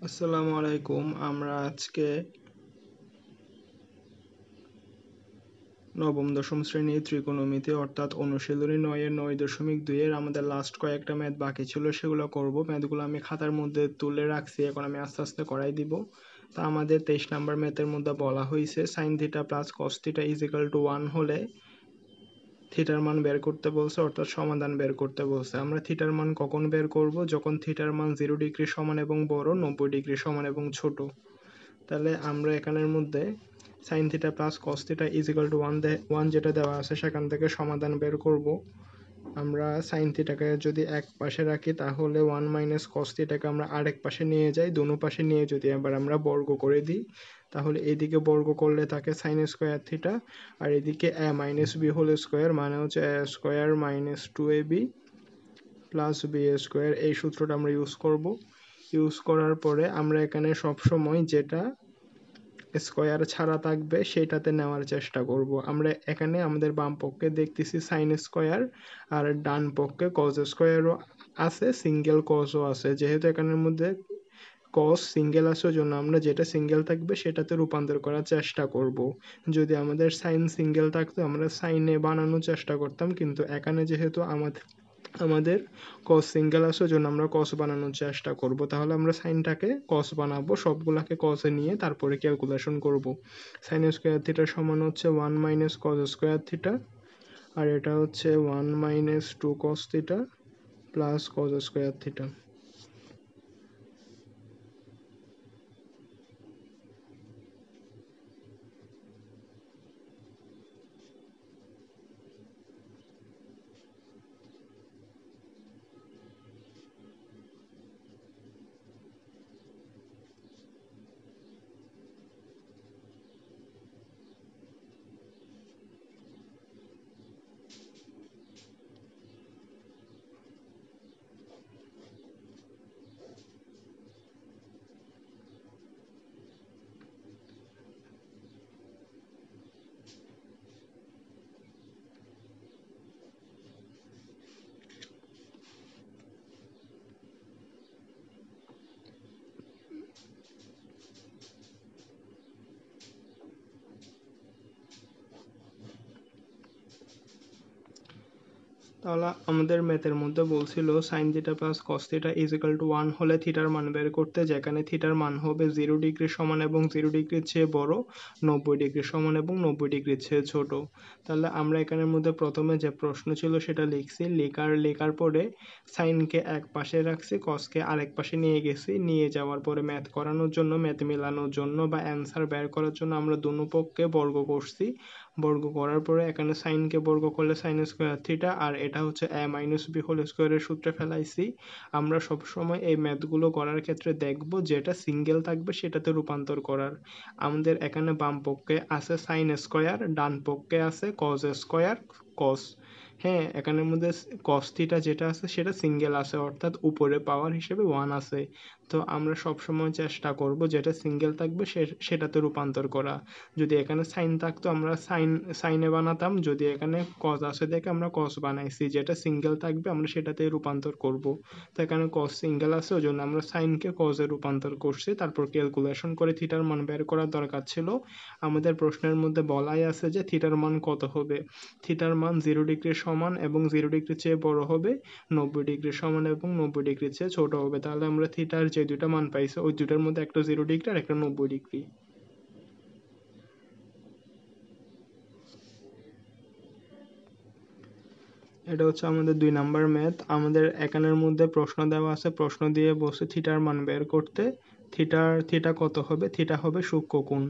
আসসালামু আলাইকুম। আমরা আজকে নবম দশম শ্রেণীর ত্রিকোণমিতি অর্থাৎ অনুশীলনী 9-9.2 এর আমাদের লাস্ট কয়েকটা ম্যাথ বাকি ছিল, সেগুলো করব। ম্যাথগুলো আমি খাতার মধ্যে তুলে রাখছি, এখন আমি আস্তে আস্তে করাই দিব। তা আমাদের 23 নাম্বার ম্যাথের মধ্যে বলা হয়েছে sine theta plus cos theta is equal to 1 হলে থিটার মান বের করতে বলছে, অর্থাৎ সমাধান বের করতে বলছে। আমরা থিটার মান কখন বের করব? যখন থিটার মান 0 ডিগ্রি সমান এবং বড়, 90 ডিগ্রি সমান এবং ছোট। তাহলে আমরা এখানের মধ্যে sine theta plus cos theta is equal to 1 যেটা দেওয়া আছে সেখান থেকে সমাধান বের করব। আমরা সাইন থিটাকে যদি এক পাশে রাখি তাহলে 1 মাইনাস কস থিটাকে আমরা আরেক পাশে নিয়ে যাই, দোনো পাশে নিয়ে যদি এবার আমরা বর্গ করে দিই তাহলে এদিকে বর্গ করলে থাকে সাইন স্কোয়ার থিটা, আর এদিকে A minus B whole square মানে হচ্ছে A square minus 2ab plus B square. এই সূত্রটা আমরা ইউজ করার পরে আমরা এখানে সবসময় যেটা স্কোয়ার ছাড়া থাকবে সেটাতে নেওয়ার চেষ্টা করব। আমরা এখানে আমাদের বাম পক্ষে দেখতেছি সাইন স্কোয়ার, আর ডান পক্ষে কজ স্কোয়ারও আছে, সিঙ্গেল কজও আছে। যেহেতু এখানের মধ্যে কস সিঙ্গেল আছে ওই জন্য আমরা যেটা সিঙ্গেল থাকবে সেটাতে রূপান্তর করার চেষ্টা করব। যদি আমাদের সাইন সিঙ্গেল থাকতো আমরা সাইনে বানানোর চেষ্টা করতাম, কিন্তু এখানে যেহেতু আমাদের কস সিঙ্গেল আছে ওই জন্য আমরা কস বানানোর চেষ্টা করব। তাহলে আমরা সাইনটাকে কস বানাবো, সবগুলাকে কসে নিয়ে তারপরে ক্যালকুলেশন করব। সাইন স্কোয়ার থিটা সমান হচ্ছে 1 মাইনাস কস স্কোয়ার থিটা, আর এটা হচ্ছে 1 minus 2 cos theta plus cos square theta. তাহলে আমাদের ম্যাথের মধ্যে বলছিল sine theta plus cos theta is equal to 1 হলে থিটার মান বের করতে, যেখানে থিটার মান হবে 0 ডিগ্রি সমান এবং 0 ডিগ্রির চেয়ে বড়, 90 ডিগ্রি সমান এবং 90 ডিগ্রির চেয়ে ছোট। তাহলে আমরা এখানের মধ্যে প্রথমে যে প্রশ্ন ছিল সেটা লিখছি, লেখার পরে সাইনকে এক পাশে রাখছি, কসকে আরেক পাশে নিয়ে গেছি। নিয়ে যাওয়ার পরে ম্যাথ করানোর জন্য, ম্যাথ মেলানোর জন্য বা অ্যান্সার বের করার জন্য আমরা দুনো পক্ষকে বর্গ করছি। বর্গ করার পরে এখানে সাইনকে বর্গ করলে সাইন স্কোয়ার থিটা, আর এটা হচ্ছে এ মাইনাস বি হোল স্কোয়ারের সূত্রে ফেলাইছি। আমরা সবসময় এই ম্যাথগুলো করার ক্ষেত্রে দেখব যেটা সিঙ্গেল থাকবে সেটাতে রূপান্তর করার। আমাদের এখানে বাম পক্ষে আছে সাইন স্কোয়ার, ডান পক্ষে আছে কজ স্কোয়ার কস। হ্যাঁ, এখানের মধ্যে কস থিটা যেটা আছে সেটা সিঙ্গেল আছে, অর্থাৎ উপরে পাওয়ার হিসেবে 1 আছে। তো আমরা সবসময় চেষ্টা করব যেটা সিঙ্গেল থাকবে সেটাতে রূপান্তর করা। যদি এখানে সাইন থাকতো আমরা সাইনে বানাতাম, যদি এখানে কস আছে দেখে আমরা কস বানাইছি। যেটা সিঙ্গেল থাকবে আমরা সেটাতে রূপান্তর করব। তো এখানে কস সিঙ্গেল আছে ওই জন্য আমরা সাইনকে কসে রূপান্তর করছি, তারপর ক্যালকুলেশন করে থিটার মান বের করার দরকার ছিল। আমাদের প্রশ্নের মধ্যে বলাই আছে যে থিটার মান কত হবে। থিটার মান 0 ডিগ্রি সমান এবং 0 ডিগ্রির চেয়ে বড় হবে, 90 ডিগ্রি সমান এবং 90 ডিগ্রির চেয়ে ছোট হবে। তাহলে আমরা থিটার যে দুইটা মান পাইছি ওই দুটার মধ্যে একটা 0 ডিগ্রি আর একটা 90 ডিগ্রি। এটা হচ্ছে আমাদের 2 নাম্বার ম্যাথ। আমাদের এখানের মধ্যে প্রশ্ন দেওয়া আছে, প্রশ্ন দিয়ে বসে থিটার মান বের করতে। থিটা কত হবে? থিটা হবে সূক্ষ্ম কোণ।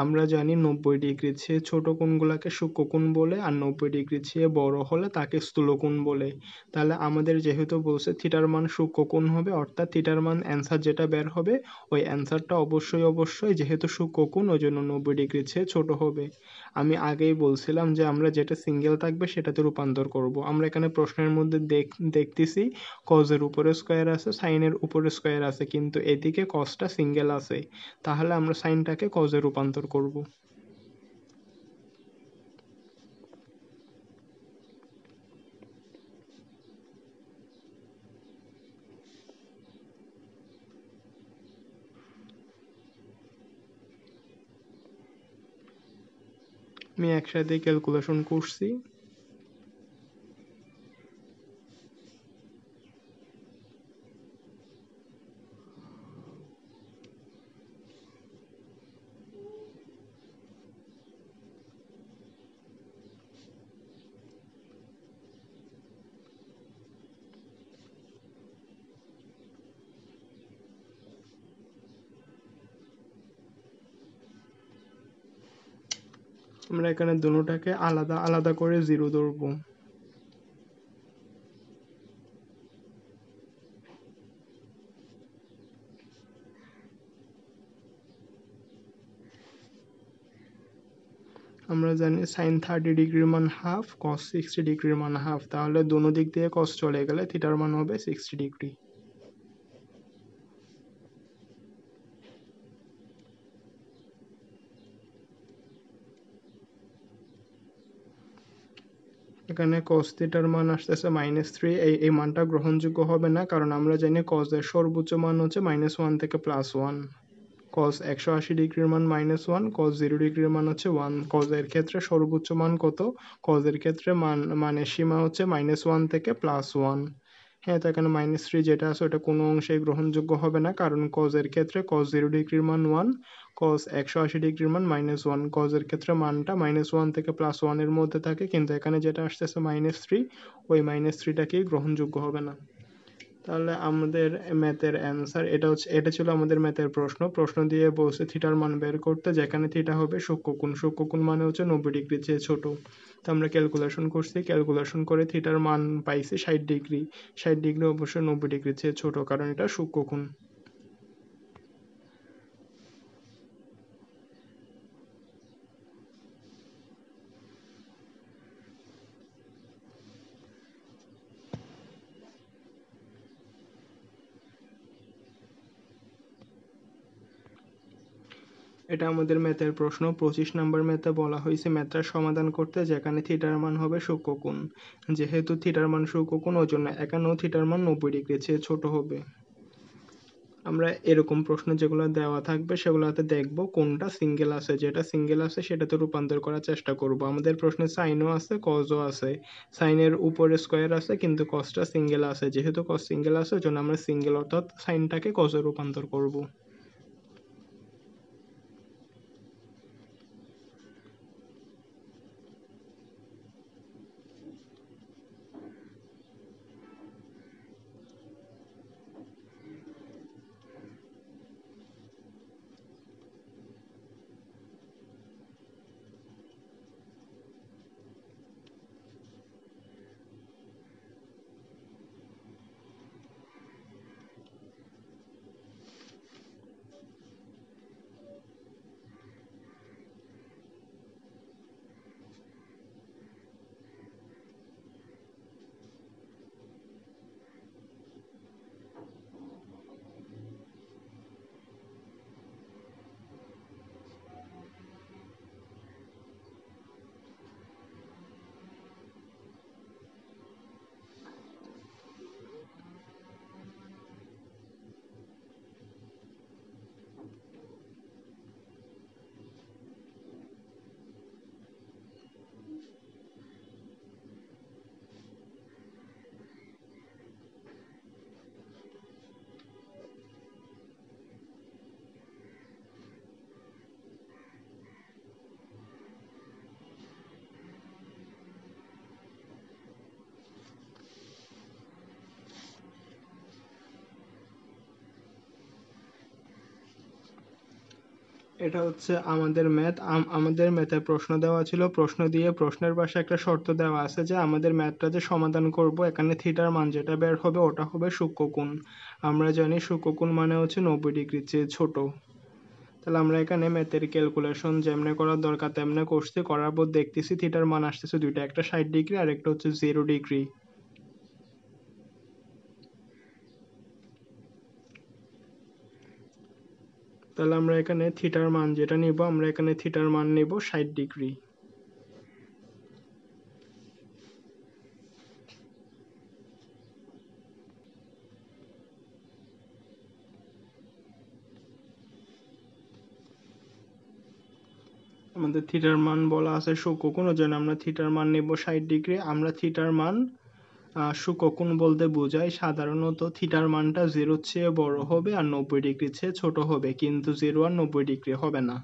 আমরা জানি 90 ডিগ্রির চেয়ে ছোট কোণগুলোকে সূক্ষ্ম কোণ বলে, আর 90 ডিগ্রির চেয়ে বড় হলে তাকে স্থূল কোণ বলে। তাহলে আমাদের যেহেতু বলছে থিটার মান সূক্ষ্ম কোণ হবে, অর্থাৎ থিটার মান অ্যান্সার যেটা বের হবে ওই অ্যান্সারটা অবশ্যই যেহেতু সূক্ষ্ম কোণ ওই জন্য 90 ডিগ্রির চেয়ে ছোট হবে। আমি আগেই বলছিলাম যে আমরা যেটা সিঙ্গেল থাকবে সেটাতে রূপান্তর করব। আমরা এখানে প্রশ্নের মধ্যে দেখতেছি কজের উপরে স্কোয়ার আছে, সাইনের উপরে স্কোয়ার আছে, কিন্তু এদিকে কজটা সিঙ্গেল আছে। তাহলে আমরা সাইনটাকে কজে রূপান্তর করব। আমি একসাথে ক্যালকুলেশন করছি। আমরা এখানে দুটোটাকে আলাদা আলাদা করে জিরো ধরবো। আমরা জানি সাইন 30 ডিগ্রির মান হাফ, কস 60 ডিগ্রির মান হাফ, তাহলে দোনো দিক দিয়ে কস চলে গেলে থিটার মান হবে 60 ডিগ্রি। এখানে cos থিটার মান আসতেছে -3। এই মানটা গ্রহণযোগ্য হবে না, কারণ আমরা জানি cos এর সর্বোচ্চ মান হচ্ছে -1 থেকে +1। cos 180 ডিগ্রির মান -1, cos 0 ডিগ্রির মান হচ্ছে 1। cos এর ক্ষেত্রে সর্বোচ্চ মান কত? cos এর ক্ষেত্রে মানের সীমা হচ্ছে -1 থেকে +1। হ্যাঁ, তো এখানে -3 যেটা আছে ওটা কোনো অংশেই গ্রহণযোগ্য হবে না, কারণ cos এর ক্ষেত্রে cos 0 ডিগ্রির মান 1, cos 180 ডিগ্রির মান -1। cos এর ক্ষেত্রে মানটা -1 থেকে +1 এর মধ্যে থাকে, কিন্তু এখানে যেটা আসতেছে -3, ওই -3টাকেই গ্রহণযোগ্য হবে না। তাহলে আমাদের ম্যাথের অ্যান্সার এটা ছিল আমাদের ম্যাথের প্রশ্ন দিয়ে বলছে থিটার মান বের করতে, যেখানে থিটা হবে সূক্ষ্মকোণ মানে হচ্ছে 90 ডিগ্রির চেয়ে ছোট। তো আমরা ক্যালকুলেশন করে থিটার মান পাইছি 60 ডিগ্রি। 60 ডিগ্রি অবশ্যই 90 ডিগ্রির চেয়ে ছোট, কারণ এটা সূক্ষ্মকোণ। এটা আমাদের ম্যাথের প্রশ্ন 25 নম্বর ম্যাথে বলা হয়েছে ম্যাথটা সমাধান করতে, যেখানে থিটার মান হবে সূক্ষ্মকোণ। যেহেতু থিটার মান সূক্ষ্মকোণ, ওই জন্য এখানেও থিটার মান 90 ডিগ্রির চেয়ে ছোট হবে। আমরা এরকম প্রশ্ন যেগুলো দেওয়া থাকবে সেগুলোতে দেখব কোনটা সিঙ্গেল আছে, যেটা সিঙ্গেল আছে সেটাতে রূপান্তর করার চেষ্টা করব। আমাদের প্রশ্নে সাইনও আছে, কজও আছে। সাইনের উপরে স্কোয়ার আছে, কিন্তু কসটা সিঙ্গেল আছে। যেহেতু কস সিঙ্গেল আছে, ওই জন্য আমরা সিঙ্গেল অর্থাৎ সাইনটাকে কজে রূপান্তর করব। এটা হচ্ছে আমাদের ম্যাথ। আমাদের ম্যাথে প্রশ্ন দেওয়া ছিল, প্রশ্ন দিয়ে প্রশ্নের পাশে একটা শর্ত দেওয়া আছে যে আমাদের ম্যাথটা যে সমাধান করব, এখানে থিটার মান যেটা বের হবে ওটা হবে সূক্ষ্মকোণ। আমরা জানি সূক্ষ্মকোণ মানে হচ্ছে 90 ডিগ্রির চেয়ে ছোট। তাহলে আমরা এখানে ম্যাথের ক্যালকুলেশন যেমনে করার দরকার তেমনে করছি, করার পর দেখতেছি থিটার মান আসতেছে দুইটা, একটা 60 ডিগ্রি আর একটা হচ্ছে 0 ডিগ্রি। তাহলে আমরা এখানে থিটার মান যেটা নিব, আমরা এখানে থিটার মান নিব 60 ডিগ্রি। আমাদের থিটার মান বলা আছে সূক্ষ্মকোণের জন্য আমরা থিটার মান নেব 60 ডিগ্রি। আমরা থিটার মান সূক্ষ্মকোণ বলতে বোঝাই সাধারণত থিটার মানটা 0 চেয়ে বড় হবে আর 90 ডিগ্রি চেয়ে ছোট হবে, কিন্তু 0 আর 90 ডিগ্রি হবে না।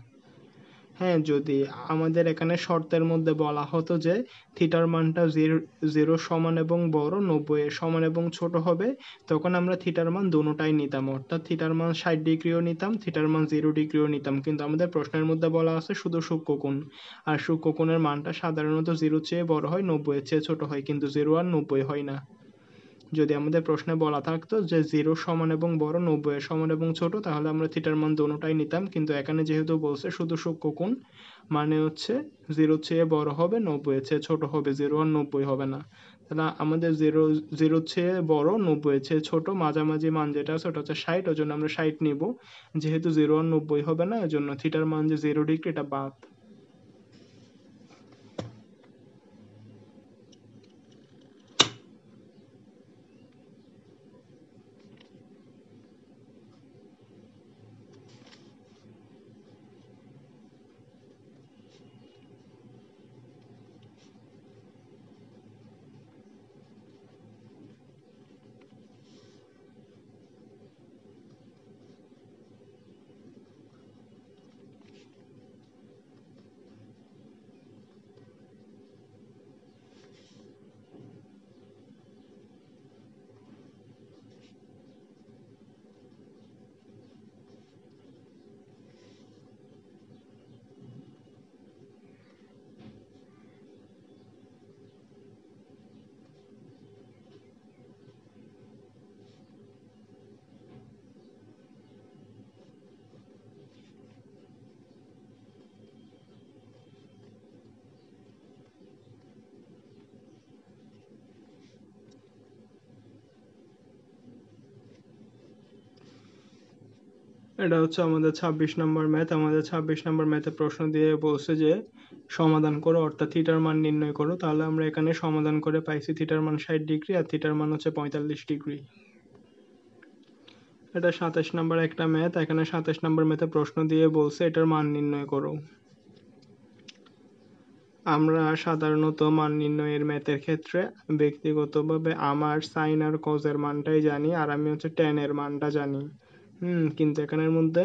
হ্যাঁ, যদি আমাদের এখানে শর্তের মধ্যে বলা হতো যে থিটার মানটা 0 সমান এবং বড়, 90 এর সমান এবং ছোট হবে, তখন আমরা থিটার মান দুটোটাই নিতাম, অর্থাৎ থিটার মান 60 ডিগ্রিও নিতাম, থিটার মান 0 ডিগ্রিও নিতাম। কিন্তু আমাদের প্রশ্নের মধ্যে বলা আছে শুধু সূক্ষ্মকোণ, আর সূক্ষ্মকোণের মানটা সাধারণত 0 চেয়ে বড় হয়, 90 এর চেয়ে ছোট হয়, কিন্তু 0 আর 90 হয় না। যদি আমাদের প্রশ্নে বলা থাকতো যে 0 সমান এবং বড়, 90 এর সমান এবং ছোট, তাহলে আমরা থিটার মান দুটোটাই নিতাম। কিন্তু এখানে যেহেতু বলছে শুধু সূক্ষ্মকোণ, মানে হচ্ছে 0 চেয়ে বড় হবে, 90 এর চেয়ে ছোট হবে, 0 আর 90 হবে না। তাহলে আমাদের 0 চেয়ে বড়, 90 এর চেয়ে ছোট মাঝামাঝি মান যেটা আছে ওটা হচ্ছে 60, ওই জন্য আমরা 60 নিব। যেহেতু 0 আর 90 হবে না, ওই জন্য থিটার মান যে 0 ডিগ্রি এটা বাদ। এটা হচ্ছে আমাদের 26 নম্বর ম্যাথ। আমাদের 26 নম্বর ম্যাথে প্রশ্ন দিয়ে বলছে যে সমাধান করো, অর্থাৎ থিটার মান নির্ণয় করো। তাহলে আমরা এখানে সমাধান করে পাইছি থিটার মান 60 ডিগ্রি আর থিটার মান হচ্ছে 45 ডিগ্রি। এটা 27 নম্বর একটা ম্যাথ। এখানে 27 নম্বর ম্যাথে প্রশ্ন দিয়ে বলছে এটার মান নির্ণয় করো। আমরা সাধারণত মান নির্ণয়ের ম্যাথের ক্ষেত্রে ব্যক্তিগতভাবে আমার সাইন আর কজের মানটাই জানি, আর আমি হচ্ছে ট্যান এর মানটা জানি। কিন্তু এখানের মধ্যে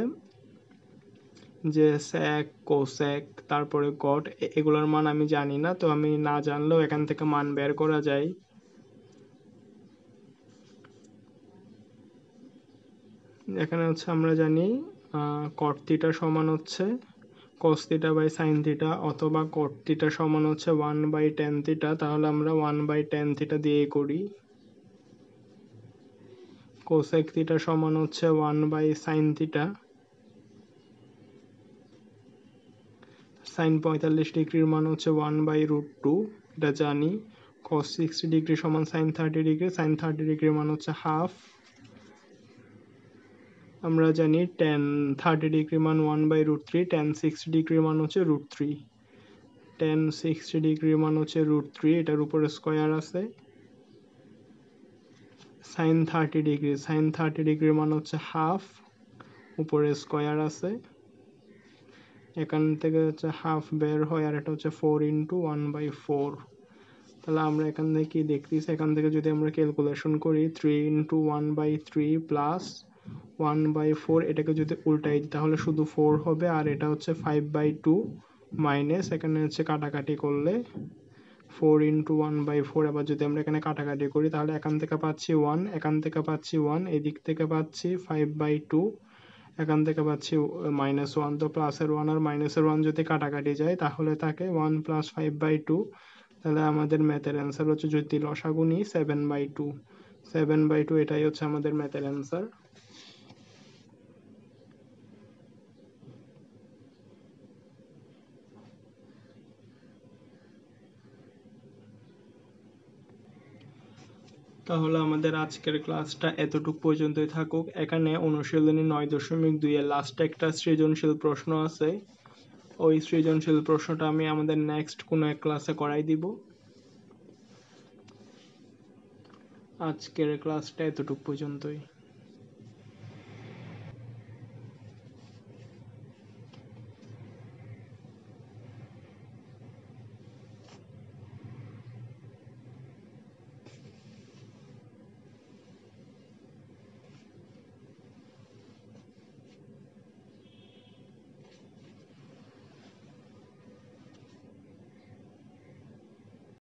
যে স্যাক, কোসেক, তারপরে কট, এগুলোর মান আমি জানি না। তো আমি না জানলেও এখান থেকে মান বের করা যায়। এখানে হচ্ছে আমরা জানি কট থিটা সমান হচ্ছে cos theta by sine theta, অথবা কট থিটা সমান হচ্ছে 1/tan থিটা। তাহলে আমরা 1/tan থিটা দিয়ে করি। কোসেক থিটা সমান হচ্ছে 1/sin থিটা। সাইন 45 ডিগ্রির মান হচ্ছে 1/√2, এটা জানি। cos 60 ডিগ্রি সমান সাইন 30 ডিগ্রি, সাইন 30 ডিগ্রির মান হচ্ছে হাফ। আমরা জানি tan 30 ডিগ্রির মান 1/√3, tan 60 ডিগ্রির মান হচ্ছে √3। tan 60 ডিগ্রির মান হচ্ছে √3, এটার উপরে স্কয়ার আছে। সাইন 30 ডিগ্রি, সাইন 30 ডিগ্রির মান হচ্ছে হাফ, উপরে স্কয়ার আছে। এখান থেকে হচ্ছে হাফ বের হয়, আর এটা হচ্ছে 4 × 1/4। তাহলে আমরা এখান থেকে কি দেখতেছি, এখান থেকে যদি আমরা ক্যালকুলেশন করি 3 × 1/3 প্লাস 1/4, এটাকে যদি উল্টাই দিই তাহলে শুধু 4 হবে, আর এটা হচ্ছে 5/2 মাইনাস, এখানে হচ্ছে কাটাকাটি করলে 4 × 1/4। আবার যদি আমরা এখানে কাটাকাটি করি তাহলে এখান থেকে পাচ্ছি 1, এখান থেকে পাচ্ছি 1, এদিক থেকে পাচ্ছি 5/2, এখান থেকে পাচ্ছি -1। তো প্লাসের 1 আর মাইনাসের 1 যদি কাটাকাটি যায় তাহলে থাকে 1 + 5/2। তাহলে আমাদের ম্যাথের অ্যান্সার হচ্ছে, যদি লসাগু নিই, 7/2। 7/2 এটাই হচ্ছে আমাদের ম্যাথের অ্যান্সার। তাহলে আমাদের আজকের ক্লাসটা এতটুকু পর্যন্তই থাকুক। এখানে অনুশীলনী 9.2 এর লাস্ট একটা সৃজনশীল প্রশ্ন আছে। ওই সৃজনশীল প্রশ্নটা আমি আমাদের নেক্সট কোনো এক ক্লাসে করাই দিব। আজকের ক্লাসটা এতটুকু পর্যন্তই।